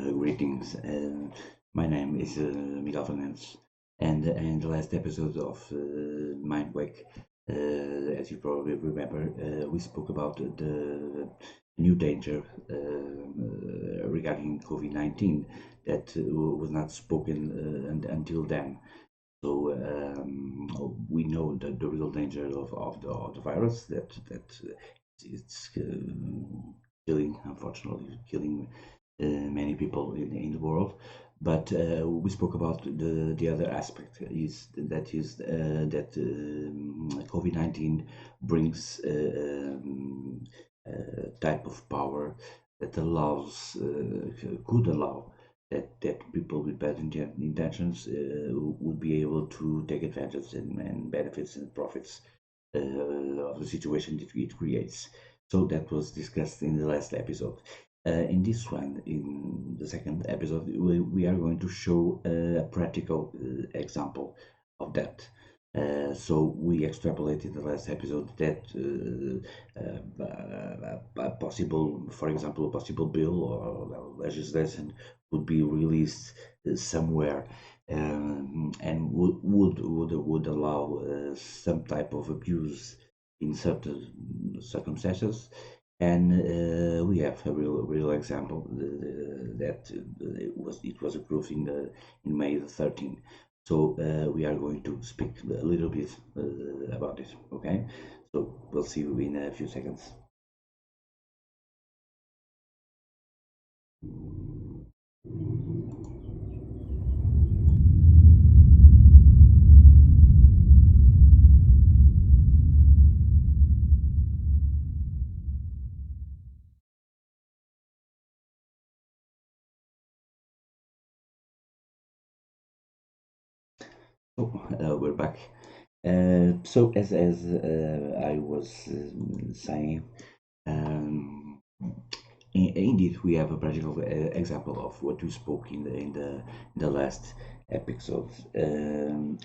Greetings. My name is Miguel Fernandes, and in the last episode of Mindwake, as you probably remember, we spoke about the new danger regarding COVID-19 that was not spoken until then. So we know that the real danger of the virus that it's killing, unfortunately, killing many people in the world. But we spoke about the other aspect that COVID-19 brings a type of power that allows could allow that people with bad intentions would be able to take advantage and benefits and profits of the situation that it creates. So that was discussed in the last episode. In this one, in the second episode, we are going to show a practical example of that. So we extrapolated the last episode that a possible, for example, a possible bill or legislation would be released somewhere and would allow some type of abuse in certain circumstances. And we have a real example that it was approved in May the 13th. So we are going to speak a little bit about it. Okay, so we'll see you in a few seconds. So we're back. So as I was saying, indeed we have a practical example of what we spoke in the last episode.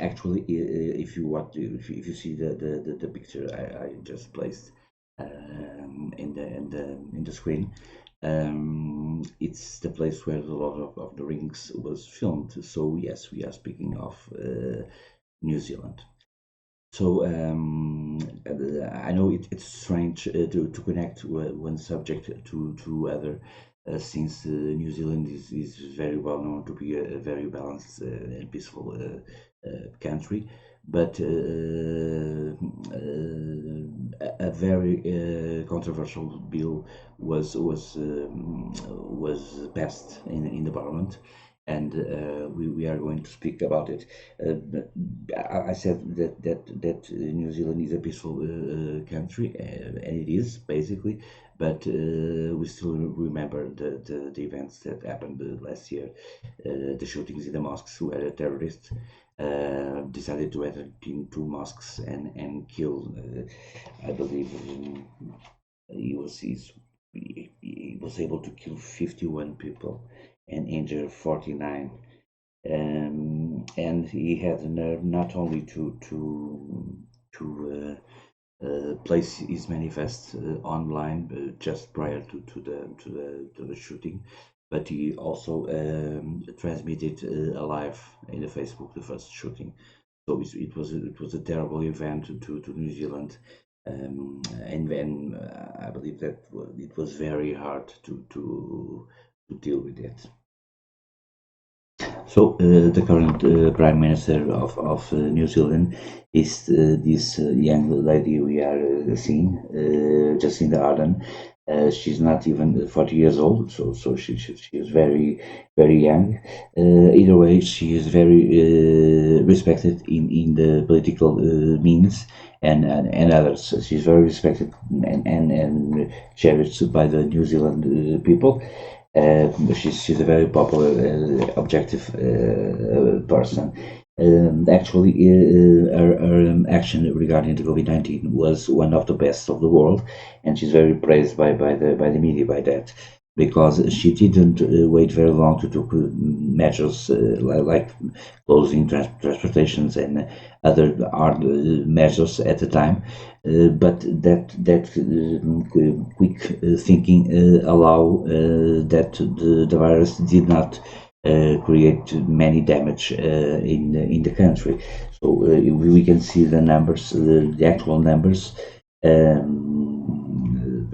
Actually, if you see the picture I just placed in the screen, it's the place where a lot of the rings was filmed. So yes, we are speaking of New Zealand. So I know it's strange to connect one subject to other, since New Zealand is very well known to be a very balanced and peaceful country, but a very controversial bill was passed in the parliament, and we are going to speak about it. I said that New Zealand is a peaceful country, and it is basically, but we still remember the events that happened last year, the shootings in the mosques where terrorists decided to enter into mosques and kill. I believe he was able to kill 51 people and injure 49. And he had the nerve not only to place his manifest online just prior to the shooting, but he also transmitted live in the Facebook the first shooting. So it was a terrible event to New Zealand, and then I believe that it was very hard to deal with it. So the current Prime Minister of New Zealand is this young lady we are seeing, Jacinda Ardern. She's not even 40 years old, so she is very young. Either way, she is very respected in the political means and others. She's very respected and cherished by the New Zealand people. She's a very popular, objective person. Actually, her action regarding the COVID-19 was one of the best of the world, and she's very praised by the media by that. because she didn't wait very long to take measures like closing transportations and other hard measures at the time. But that quick thinking allow that the virus did not create many damage in the country. So we can see the numbers, the actual numbers.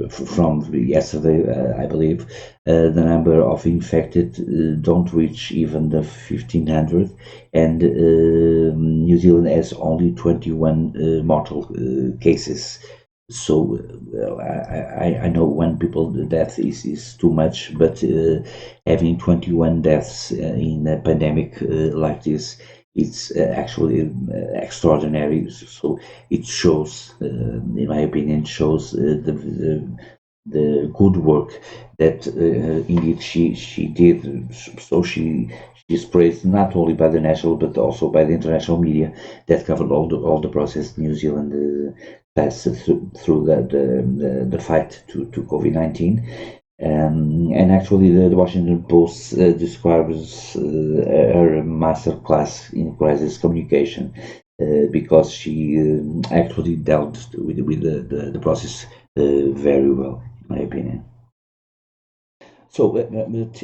From yesterday, I believe, the number of infected don't reach even the 1,500, and New Zealand has only 21 mortal cases. So I know when people death is too much, but having 21 deaths in a pandemic like this, it's actually extraordinary. So it shows, in my opinion, shows the good work that indeed she did. So she's praised not only by the national but also by the international media that covered all the process New Zealand passed through the fight to COVID-19. And actually, the Washington Post describes her master class in crisis communication because she actually dealt with the process very well, in my opinion. So, but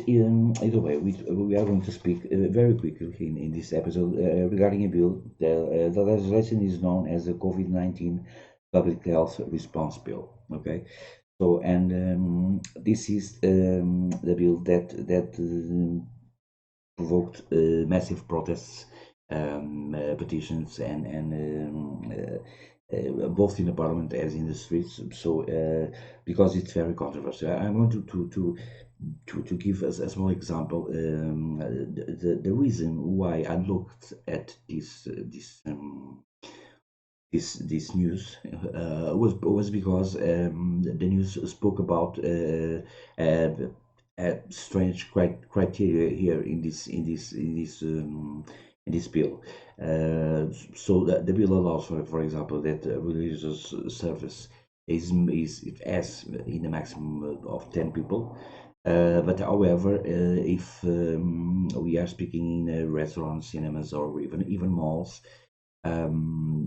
either way, we are going to speak very quickly in this episode regarding a bill. The legislation is known as the COVID-19 Public Health Response Bill. Okay, so and this is the bill that provoked massive protests, petitions, and both in the parliament as in the streets. So because it's very controversial, I'm going to give us a small example. The reason why I looked at this news was because the news spoke about strange criteria here in this bill. So the bill allows for example, that religious service is it has in a maximum of 10 people. But however, if we are speaking in restaurants, cinemas, or even malls,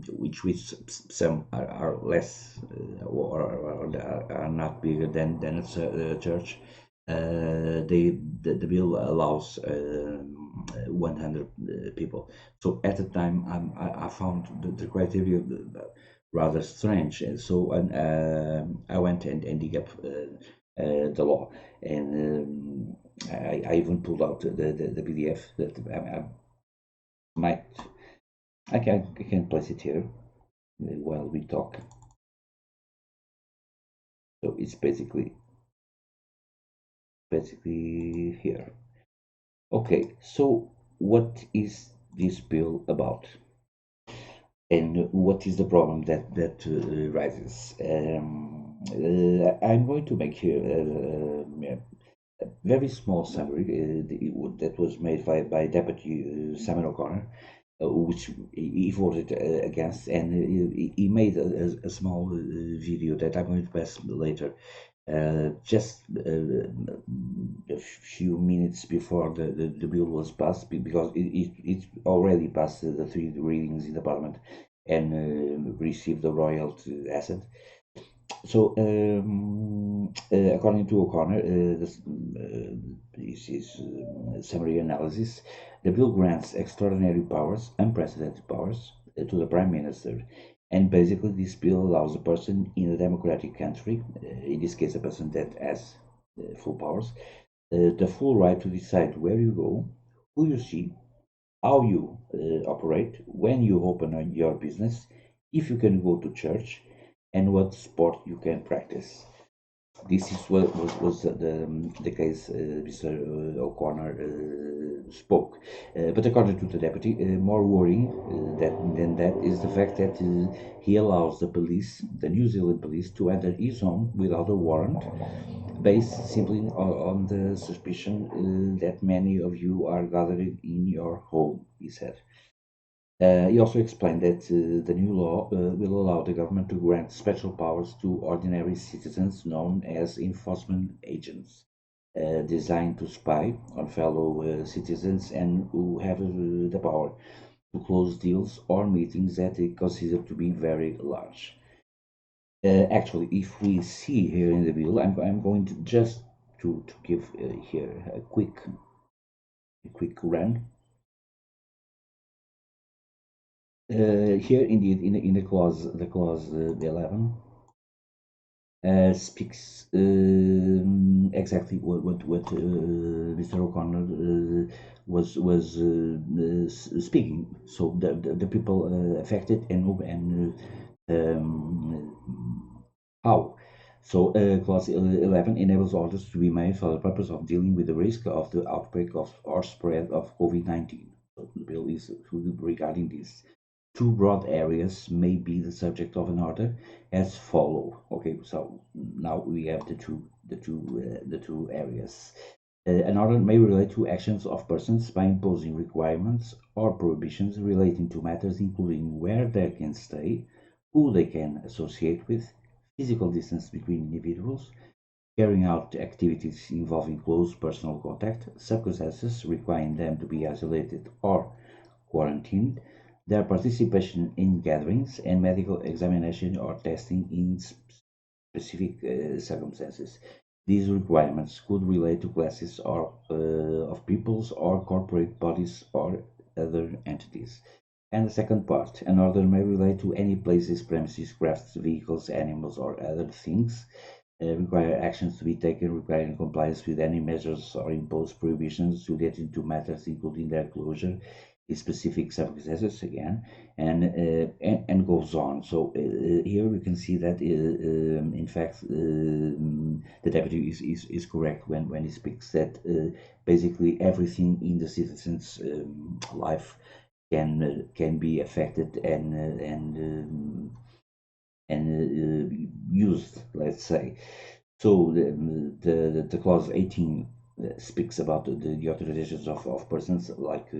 which some are less or are not bigger than a church, the bill allows 100 people. So at the time, I found the criteria rather strange, and so I went and dig up the law, and I even pulled out the PDF that I might. I can place it here while we talk. So it's basically here. Okay, so what is this bill about, and what is the problem that rises? I'm going to make here a very small summary that was made by Deputy Simon O'Connor, which he voted against, and he made a small video that I'm going to pass later, just a few minutes before the bill was passed, because it already passed the three readings in the parliament and received the royal assent. So, according to O'Connor, this is summary analysis. The bill grants extraordinary powers, unprecedented powers, to the Prime Minister. And basically, this bill allows a person in a democratic country, in this case, a person that has full powers, the full right to decide where you go, who you see, how you operate, when you open your business, if you can go to church, and what sport you can practice. This is what was the case Mr. O'Connor spoke. But according to the deputy, more worrying than that is the fact that he allows the police, the New Zealand police, to enter his home without a warrant, based simply on the suspicion that many of you are gathering in your home, he said. He also explained that the new law will allow the government to grant special powers to ordinary citizens known as enforcement agents. designed to spy on fellow citizens and who have the power to close deals or meetings that they consider to be very large. Actually, if we see here in the bill, I'm going to just to give here a quick run. Here, indeed, in the clause 11, speaks exactly what Mr. O'Connor was speaking. So the people affected and how. So clause 11 enables orders to be made for the purpose of dealing with the risk of the outbreak of or spread of COVID-19. So the bill is regarding this. Two broad areas may be the subject of an order as follow. Okay, so now we have the two areas. An order may relate to actions of persons by imposing requirements or prohibitions relating to matters including where they can stay, who they can associate with, physical distance between individuals, carrying out activities involving close personal contact, circumstances requiring them to be isolated or quarantined, their participation in gatherings, and medical examination or testing in specific circumstances. These requirements could relate to classes of peoples or corporate bodies or other entities. And the second part, an order may relate to any places, premises, crafts, vehicles, animals, or other things, require actions to be taken requiring compliance with any measures or impose prohibitions relating to matters including their closure in specific circumstances again, and goes on. So here we can see that in fact the deputy is correct when he speaks that basically everything in the citizen's life can be affected and used, let's say. So the clause 18 speaks about the authorizations of persons, like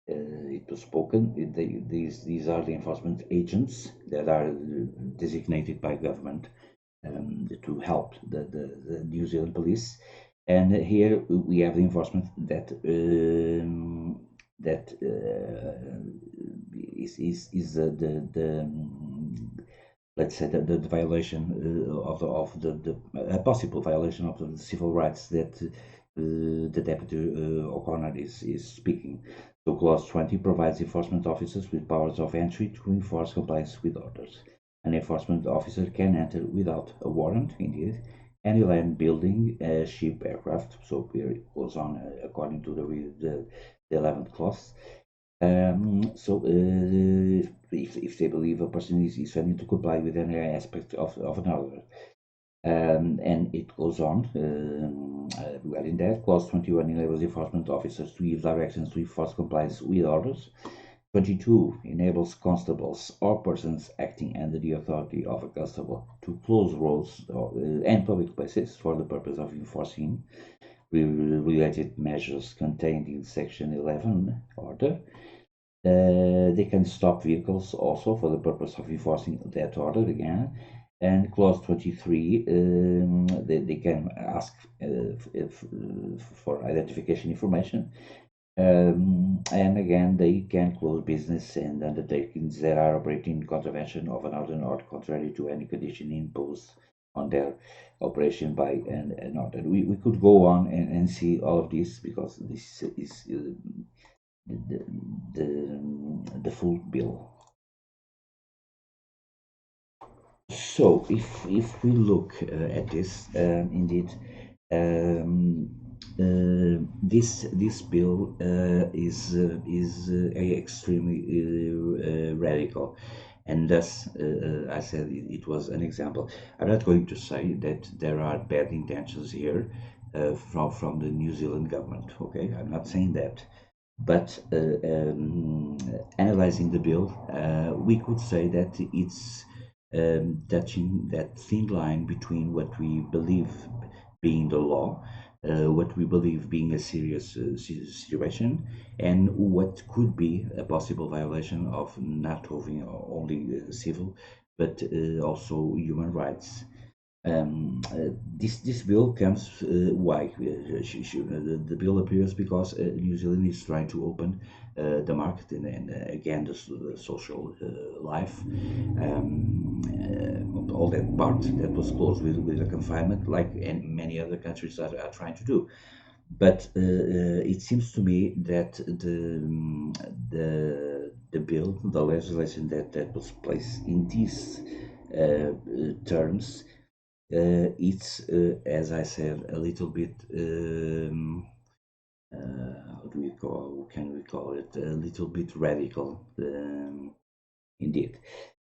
it was spoken. These are the enforcement agents that are designated by government to help the New Zealand police. And here we have the enforcement that is let's say the violation of the a possible violation of the civil rights that the deputy O'Connor is speaking. So clause 20 provides enforcement officers with powers of entry to enforce compliance with orders. An enforcement officer can enter without a warrant, indeed, any land, building, ship, aircraft. So here it goes on according to the 11th clause. So if they believe a person is failing to comply with any aspect of an order. And it goes on regarding that. Clause 21 enables enforcement officers to give directions to enforce compliance with orders. 22 enables constables or persons acting under the authority of a constable to close roads and public places for the purpose of enforcing related measures contained in section 11 order. They can stop vehicles also for the purpose of enforcing that order again. And clause 23, they can ask for identification information. And again, they can close business and undertakings that are operating in contravention of an order or contrary to any condition imposed on their operation by an order. We could go on and see all of this because this is the full bill. So if we look at this, indeed, this bill is extremely radical, and thus I said it was an example. I'm not going to say that there are bad intentions here from the New Zealand government. Okay, I'm not saying that. But analyzing the bill, we could say that it's touching that thin line between what we believe being the law, what we believe being a serious situation, and what could be a possible violation of not only civil but also human rights. This bill comes why the bill appears because New Zealand is trying to open the market and again the social life, all that part that was closed with the confinement, like and many other countries are trying to do. But it seems to me that the bill, the legislation that was placed in these terms, it's as I said, a little bit. How do we call? Can we call it a little bit radical? Indeed,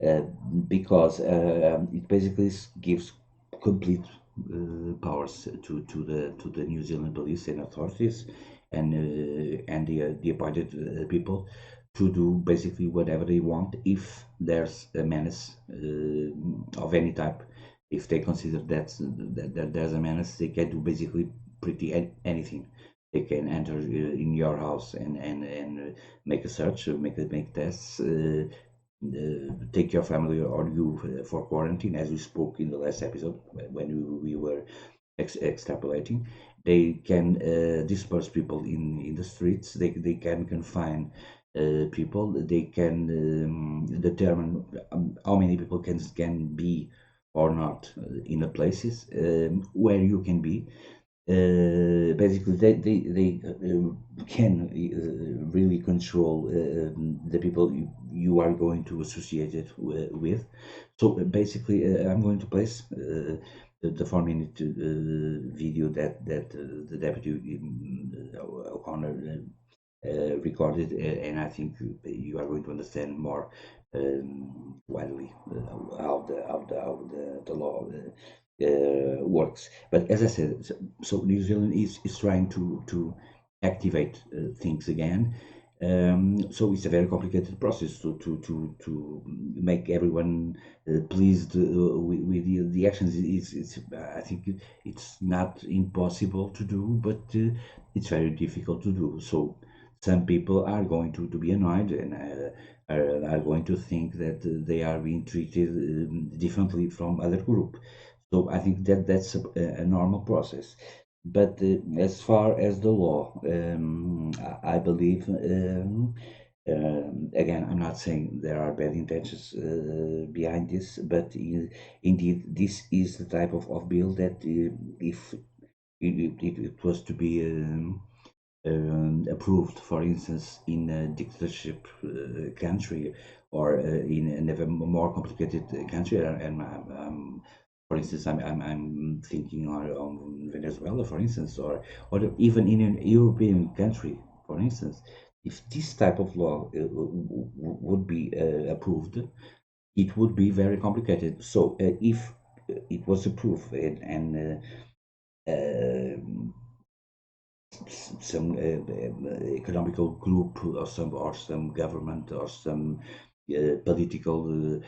uh, because it basically gives complete powers to the New Zealand police and authorities and the appointed people to do basically whatever they want if there's a menace of any type. If they consider that there's a menace, they can do basically pretty anything. They can enter in your house and make a search, make tests, take your family or you for quarantine, as we spoke in the last episode when we were extrapolating. They can disperse people in the streets. They can confine people. They can determine how many people can be or not in the places where you can be. Basically, they can really control the people you are going to associate it with. So basically, I'm going to place the 4-minute video that the deputy O'Connor recorded, and I think you are going to understand more widely how the law works. But as I said, so New Zealand is trying to activate things again. So it's a very complicated process to make everyone pleased with the actions. It's I think it's not impossible to do, but it's very difficult to do. So some people are going to be annoyed and are going to think that they are being treated differently from other group. So I think that's a normal process. But as far as the law, I believe, again, I'm not saying there are bad intentions behind this, but indeed, this is the type of bill that if it was to be approved, for instance, in a dictatorship country or in a more complicated country, and for instance, I'm thinking on Venezuela, for instance, or even in a European country, for instance, if this type of law would be approved, it would be very complicated. So if it was approved and some economical group or some government or some political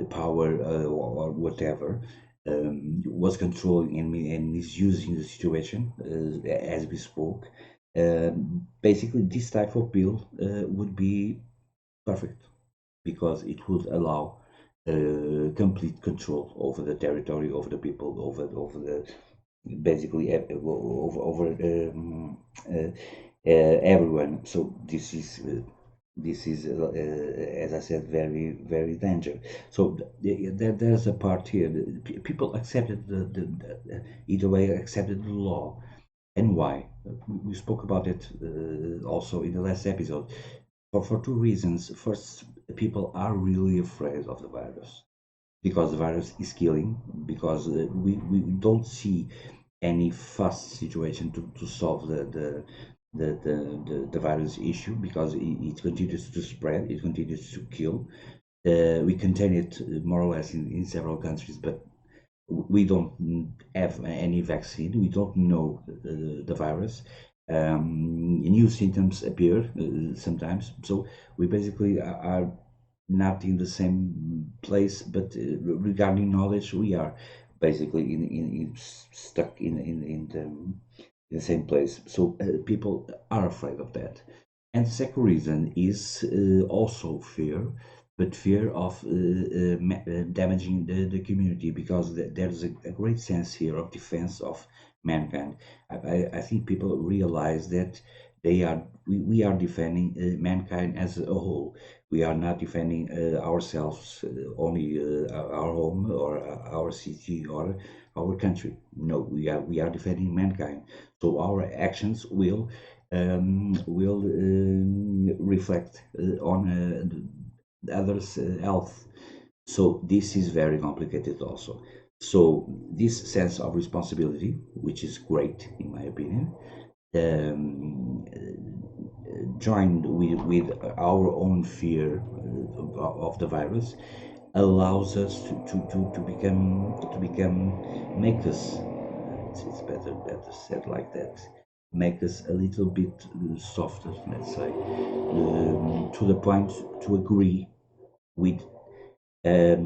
power or whatever was controlling and misusing the situation as we spoke. Basically, this type of bill would be perfect because it would allow complete control over the territory, over the people, over the basically over everyone. So this is as I said, very dangerous. So there's a part here. People accepted either way accepted the law, and why? We spoke about it also in the last episode. For two reasons. First, people are really afraid of the virus because the virus is killing, because we don't see any fast situation to solve the virus issue because it continues to spread, it continues to kill. We contain it more or less in several countries, but we don't have any vaccine. We don't know the virus. New symptoms appear sometimes, so we basically are not in the same place, but regarding knowledge, we are basically stuck in the same place. So people are afraid of that. And the second reason is also fear, but fear of damaging the community, because there's a great sense here of defense of mankind. I think people realize that we are defending mankind as a whole. We are not defending ourselves, only our home or our city or our country. No, we are defending mankind. So our actions will reflect on others' health. So this is very complicated also. So this sense of responsibility, which is great in my opinion, joined with our own fear of the virus, allows us to become make us, it's better said like that, make us a little bit softer, let's say, to the point to agree with a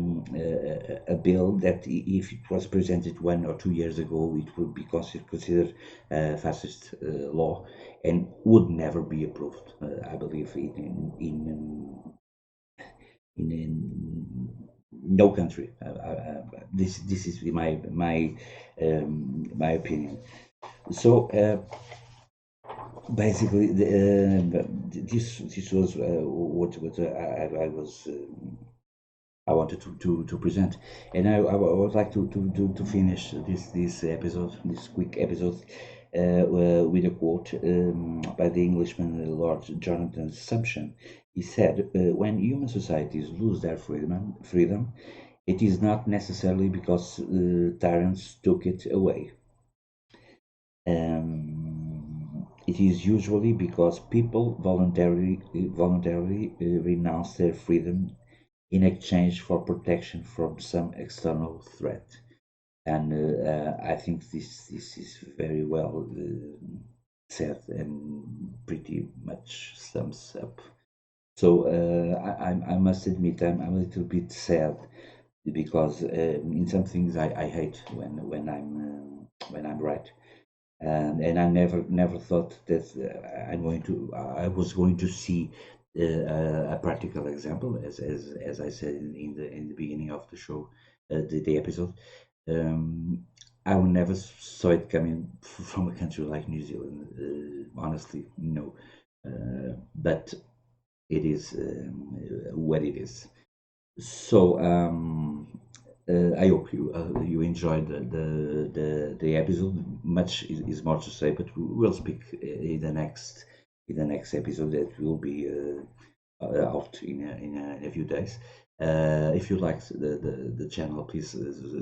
bill that, if it was presented 1 or 2 years ago, it would be considered fascist law and would never be approved. I believe in no country. This is my opinion. So basically, this was what I wanted to present, and I would like to finish this episode, this quick episode, with a quote by the Englishman Lord Jonathan Sumption. He said, "When human societies lose their freedom, it is not necessarily because tyrants took it away. It is usually because people voluntarily renounce their freedom in exchange for protection from some external threat." And I think this is very well said and pretty much sums up. So I must admit I'm a little bit sad, because in some things I hate when I'm right. And I never thought that I was going to see a practical example, as I said in the beginning of the show, the episode. I would never saw it coming from a country like New Zealand. Honestly, no. But it is what it is. So I hope you enjoyed the episode. Much is more to say, but we'll speak in the next episode that will be out in a few days. If you liked the channel, please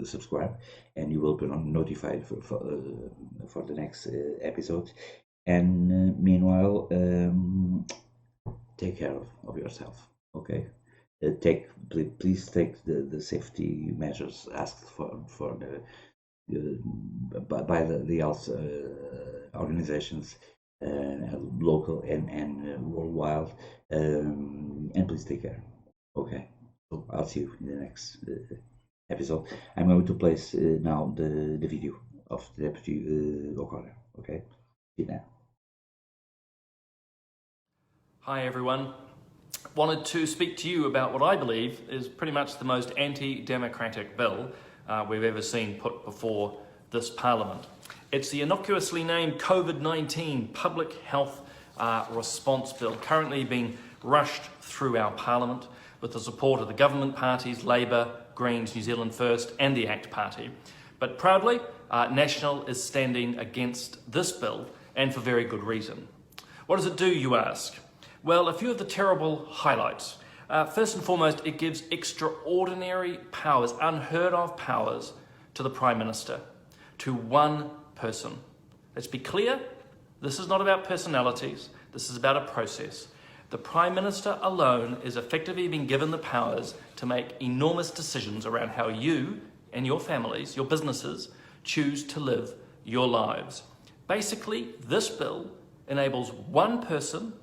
subscribe, and you will be notified for the next episode. And meanwhile, take care of yourself. Okay. Please take the safety measures asked for by the health organizations, local and worldwide, and please take care. Okay, so I'll see you in the next episode. I'm going to place now the video of the Deputy O'Connor. Okay, see you now. Hi everyone. Wanted to speak to you about what I believe is pretty much the most anti-democratic bill we've ever seen put before this Parliament. It's the innocuously named COVID-19 Public Health Response Bill, currently being rushed through our Parliament with the support of the government parties, Labour, Greens, New Zealand First and the ACT Party. But proudly, National is standing against this bill, and for very good reason. What does it do, you ask? Well, a few of the terrible highlights. First and foremost, it gives extraordinary powers, unheard of powers, to the Prime Minister, to one person. Let's be clear, this is not about personalities, this is about a process. The Prime Minister alone is effectively being given the powers to make enormous decisions around how you and your families, your businesses, choose to live your lives. Basically, this bill enables one person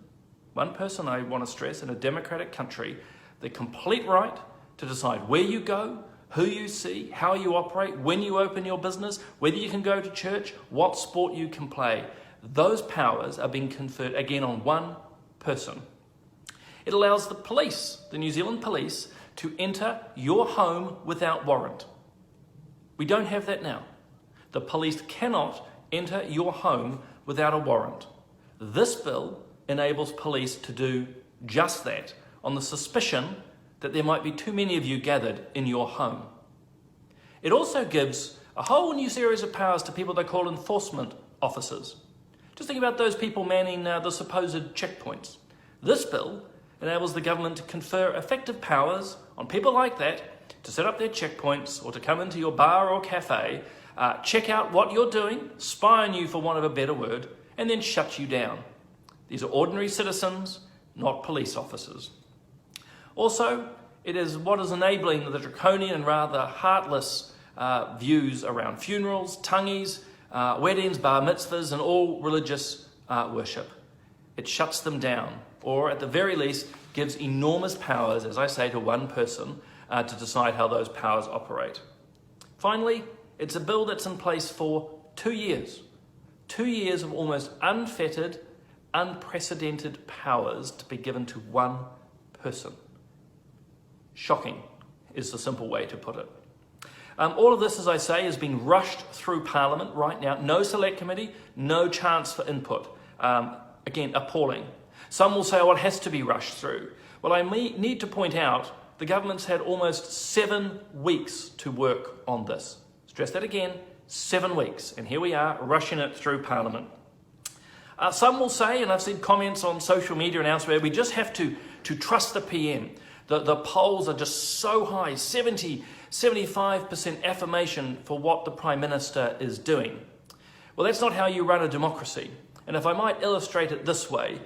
I want to stress, in a democratic country, the complete right to decide where you go, who you see, how you operate, when you open your business, whether you can go to church, what sport you can play. Those powers are being conferred again on one person. It allows the police, the New Zealand police, to enter your home without warrant. We don't have that now. The police cannot enter your home without a warrant. This bill enables police to do just that on the suspicion that there might be too many of you gathered in your home. It also gives a whole new series of powers to people they call enforcement officers. Just think about those people manning the supposed checkpoints. This bill enables the government to confer effective powers on people like that to set up their checkpoints or to come into your bar or cafe, check out what you're doing, spy on you for want of a better word, and then shut you down. These are ordinary citizens, not police officers. Also, it is what is enabling the draconian and rather heartless views around funerals, tangis, weddings, bar mitzvahs, and all religious worship. It shuts them down, or at the very least, gives enormous powers, as I say, to one person to decide how those powers operate. Finally, it's a bill that's in place for 2 years. 2 years of almost unfettered, unprecedented powers to be given to one person. Shocking is the simple way to put it. All of this, as I say, is being rushed through Parliament right now. No select committee, no chance for input. Again, appalling. Some will say, oh, it has to be rushed through. Well, I need to point out the government's had almost 7 weeks to work on this. Stress that again, 7 weeks. And here we are, rushing it through Parliament. Some will say, and I've seen comments on social media and elsewhere, we just have to trust the PM. The polls are just so high, 70, 75% affirmation for what the Prime Minister is doing. Well, that's not how you run a democracy. And if I might illustrate it this way,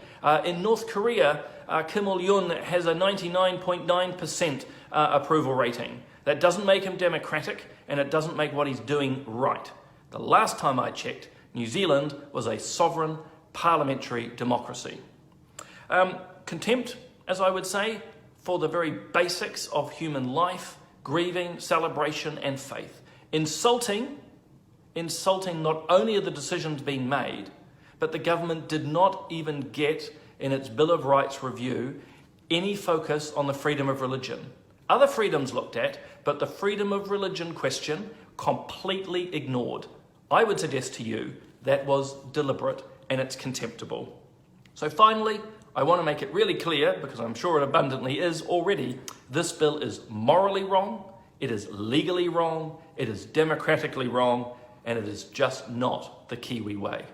in North Korea, Kim Il-yun has a 99.9% approval rating. That doesn't make him democratic, and it doesn't make what he's doing right. The last time I checked, New Zealand was a sovereign parliamentary democracy. Contempt, as I would say, for the very basics of human life, grieving, celebration, and faith. Insulting not only are the decisions being made, but the government did not even get, in its Bill of Rights review, any focus on the freedom of religion. Other freedoms looked at, but the freedom of religion question completely ignored. I would suggest to you that was deliberate and it's contemptible. So finally, I want to make it really clear, because I'm sure it abundantly is already, this bill is morally wrong, it is legally wrong, it is democratically wrong, and it is just not the Kiwi way.